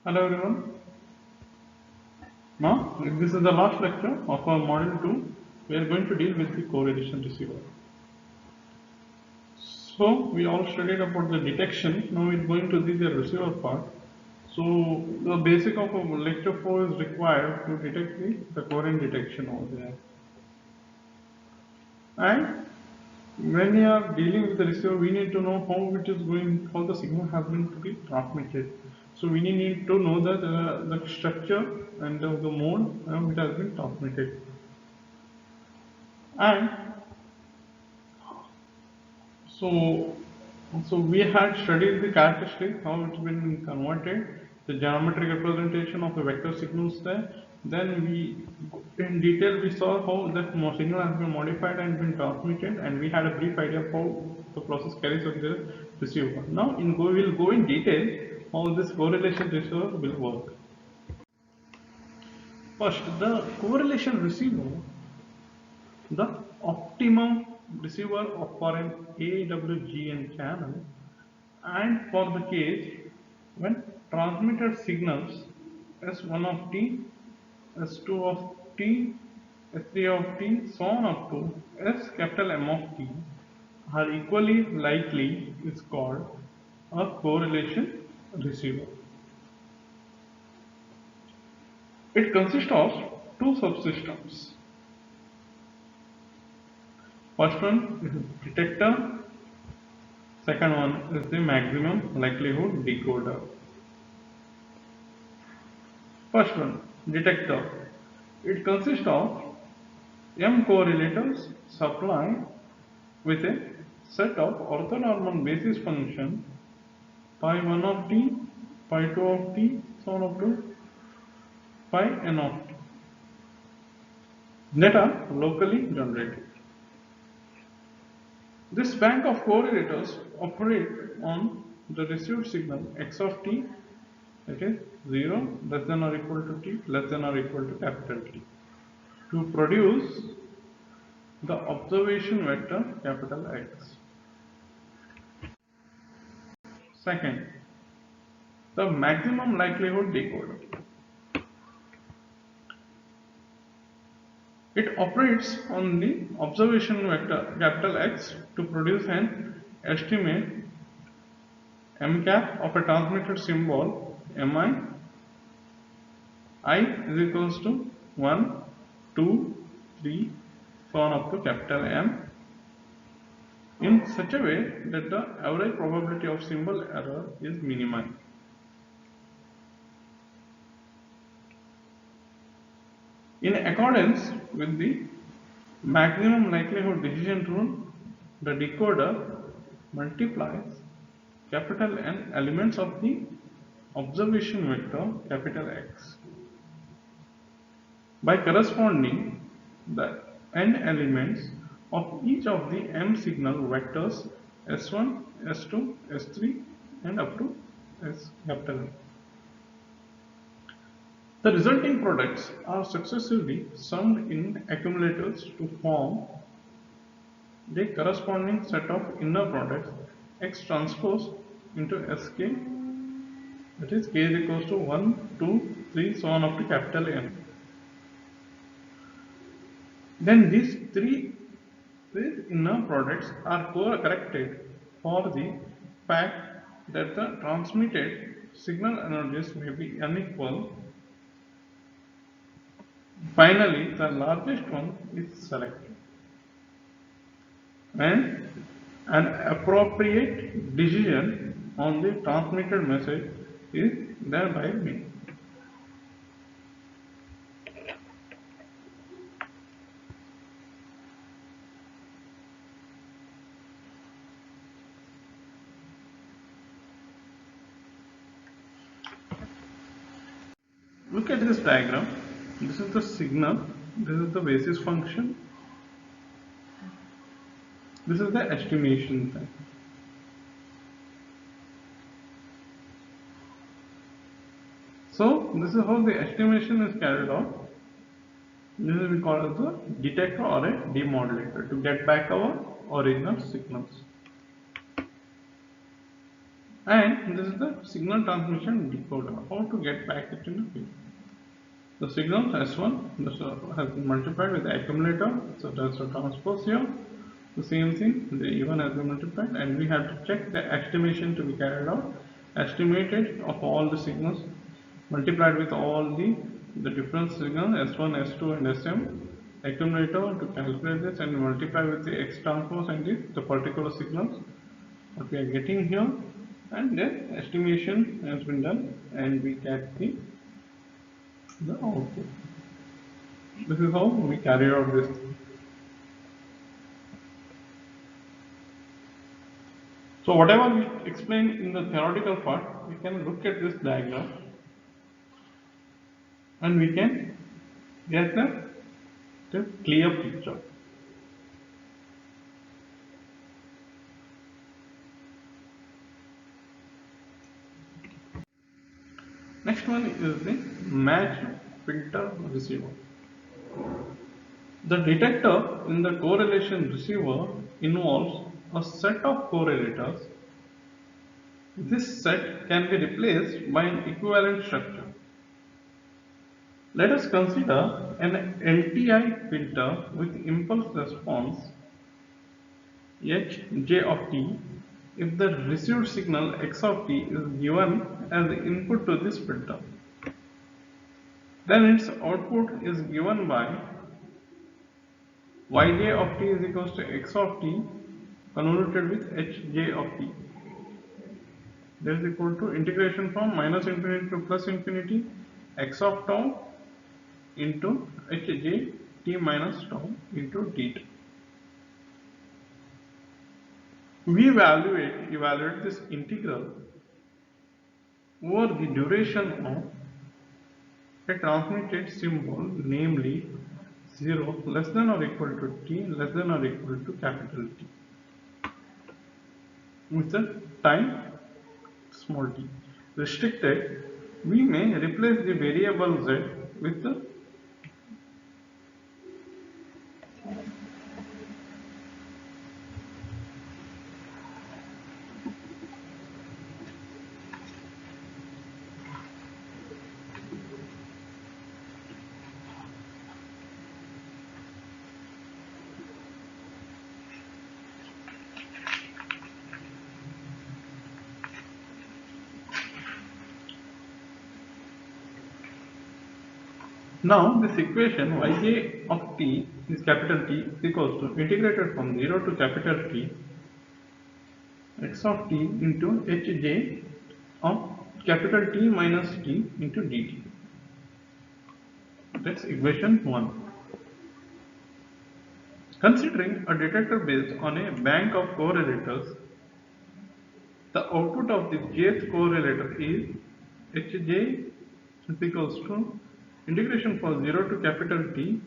Hello everyone. Now this is the last lecture of our module 2. We are going to deal with the correlation receiver. So we all studied about the detection. Now we are going to do the receiver part. So the basic of lecture 4 is required to detect the coherent detection over there. And when we are dealing with the receiver, we need to know how the signal has been to be transmitted. So we need to know the structure and the mode it has been transmitted. And so we had studied the characteristics, how it's been converted, the geometric representation of the vector signals there. Then in detail, we saw how that signal has been modified and been transmitted, and we had a brief idea of how the process carries on the receiver. Now, we'll go in detail how this correlation receiver will work. First, the correlation receiver, the optimum receiver for an AWGN channel, and for the case when transmitted signals S1 of t, S2 of t, S3 of t, so on up to S capital M of t are equally likely is called a correlation receiver. It consists of two subsystems. First one is detector, second one is the maximum likelihood decoder. First one, detector. It consists of M correlators supplied with a set of orthonormal basis function pi 1 of t, pi 2 of t, so on up to pi n of t that are locally generated. This bank of correlators operate on the received signal x of t, that is 0 less than or equal to t less than or equal to capital T, to produce the observation vector capital X. Second, the maximum likelihood decoder. It operates on the observation vector capital X to produce an estimate m cap of a transmitted symbol mi. I is equals to 1, 2, 3, so on up to capital M, in such a way that the average probability of symbol error is minimized. In accordance with the maximum likelihood decision rule, the decoder multiplies capital N elements of the observation vector capital X by corresponding the N elements of each of the M signal vectors S1, S2, S3 and up to S capital M. The resulting products are successively summed in accumulators to form the corresponding set of inner products X transpose into Sk, that is K is equals to 1, 2, 3, so on up to capital M. Then these inner products are corrected for the fact that the transmitted signal energies may be unequal. Finally, the largest one is selected and an appropriate decision on the transmitted message is thereby made. Look at this diagram. This is the signal, this is the basis function, this is the estimation time. So this is how the estimation is carried out. This is we call as a detector or a demodulator to get back our original signals. And this is the signal transmission decoder. How to get back it in the field. The signal S1 this has been multiplied with the accumulator, so that's a transpose here. The same thing, the E1 has been multiplied, and we have to check the estimation to be carried out. Estimated of all the signals multiplied with all the different signals S1, S2, and SM. Accumulator to calculate this and multiply with the X transpose and the particular signals what we are getting here, and then estimation has been done, and we get the output. This is how we carry out this. So whatever we explained in the theoretical part, we can look at this diagram and we can get the clear picture. Next one is the matched filter receiver. The detector in the correlation receiver involves a set of correlators. This set can be replaced by an equivalent structure. Let us consider an LTI filter with impulse response Hj of t if the received signal x of t is given as the input to this filter. Then its output is given by Yj of t is equals to x of t convoluted with Hj of t. That is equal to integration from minus infinity to plus infinity x of tau into Hj t minus tau into dt. We evaluate this integral over the duration of a transmitted symbol, namely 0 less than or equal to t less than or equal to capital T, with the time small t restricted. We may replace the variable z with the now this equation Yj of t is capital T is equals to integrated from 0 to capital T x of t into Hj of capital T minus t into dt. That's equation 1. Considering a detector based on a bank of correlators, the output of the jth correlator is Hj is equals to integration from 0 to capital T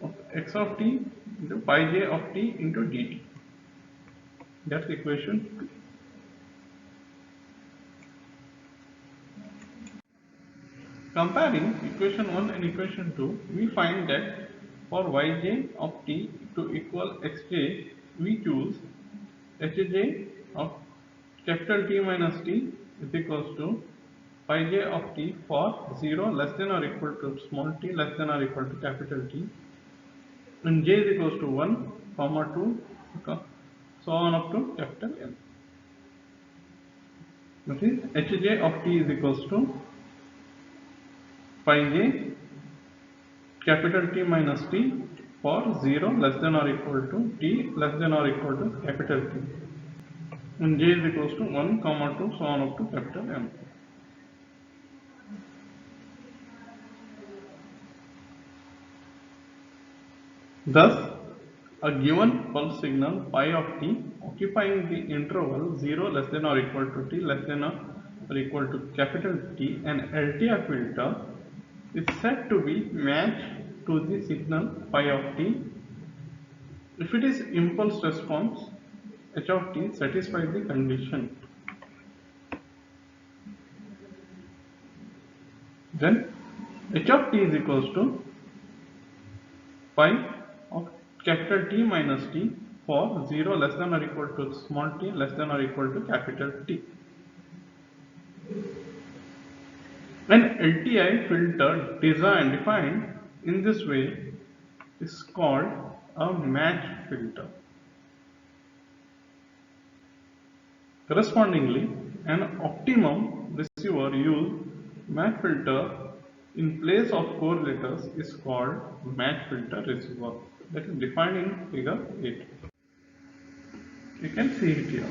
of x of t into pi j of t into dt. That's equation 2. Comparing equation 1 and equation 2, we find that for Yj of t to equal Xj, we choose Hj of capital T minus t is equals to pi j of t for 0 less than or equal to small t less than or equal to capital T, and j is equals to 1, comma 2, so on up to capital N. That is Hj of t is equals to pi j capital T minus t for 0 less than or equal to t less than or equal to capital T, and j is equals to 1, comma 2, so on up to capital M. Thus, a given pulse signal pi of t occupying the interval 0 less than or equal to t less than or equal to capital T, an LTI filter is said to be matched to the signal pi of t if it is impulse response h of t satisfies the condition. Then h of t is equals to pi of capital T minus t for 0 less than or equal to small t less than or equal to capital T. An LTI filter defined in this way is called a match filter. Correspondingly, an optimum receiver use match filter in place of correlators is called match filter receiver. That is defined in figure 8. You can see it here.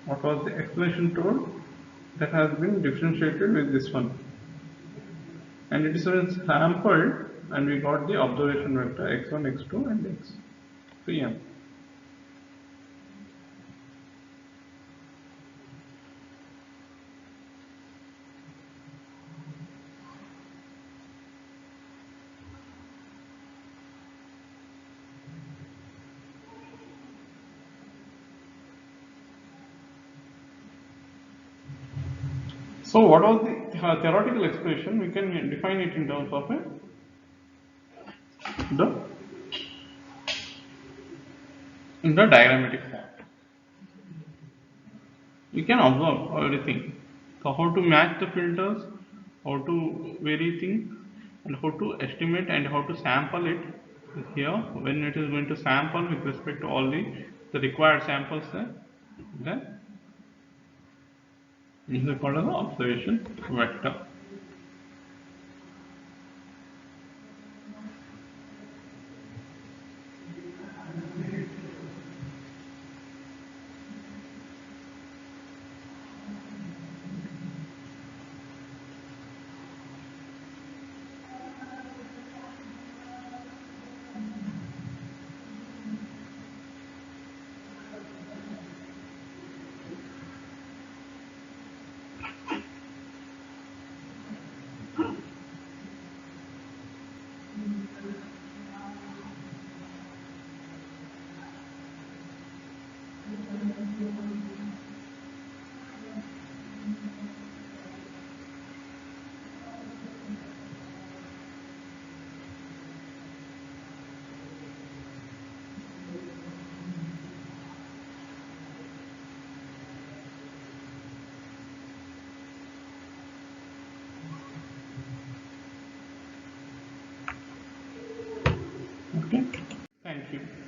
What was the explanation told? That has been differentiated with this one. And it is been sampled and we got the observation vector x1, x2 and x3n. So what was the theoretical expression? We can define it in terms of the diagrammatic form. You can observe everything. So how to match the filters, how to vary things, and how to estimate and how to sample it is here. When it is going to sample with respect to all the required samples there, then this is called as an observation vector. Okay, thank you.